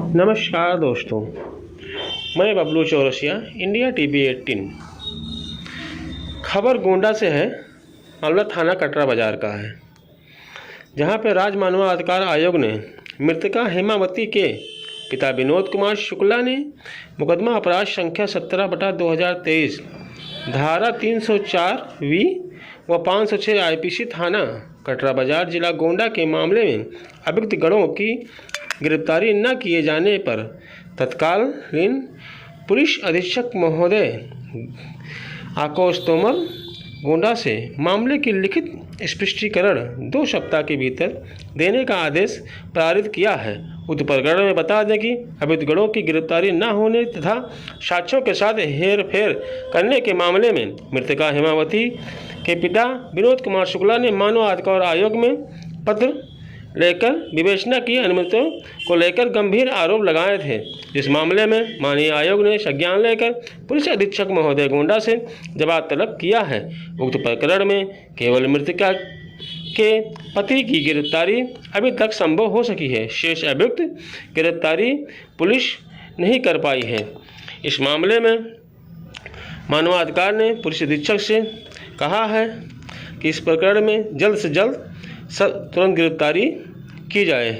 नमस्कार दोस्तों, मैं बबलू चौरसिया, इंडिया टीवी 18। खबर गोंडा से है। मामला थाना कटरा बाजार का है, जहां पर राज्य मानवाधिकार आयोग ने मृतका हेमावती के पिता विनोद कुमार शुक्ला ने मुकदमा अपराध संख्या 17/2023 धारा 304(वी) व 506 IPC थाना कटरा बाजार जिला गोंडा के मामले में अभियुक्त गणों की गिरफ्तारी न किए जाने पर तत्कालीन पुलिस अधीक्षक महोदय आकाश तोमर गोंडा से मामले की लिखित स्पष्टीकरण 2 सप्ताह के भीतर देने का आदेश पारित किया है। उक्त प्रकरण में बता दें कि अभियुक्त गणों की गिरफ्तारी न होने तथा साक्ष्यों के साथ हेरफेर करने के मामले में मृतका हेमावती के पिता विनोद कुमार शुक्ला ने मानव अधिकार आयोग में पत्र लेकर विवेचना की अनुमतियों को लेकर गंभीर आरोप लगाए थे। इस मामले में माननीय आयोग ने संज्ञान लेकर पुलिस अधीक्षक महोदय गोंडा से जवाब तलब किया है। उक्त प्रकरण में केवल मृतका के पति की गिरफ्तारी अभी तक संभव हो सकी है। शेष अभियुक्त गिरफ्तारी पुलिस नहीं कर पाई है। इस मामले में मानवाधिकार ने पुलिस अधीक्षक से कहा है कि इस प्रकरण में जल्द से जल्द तुरंत गिरफ्तारी की जाए।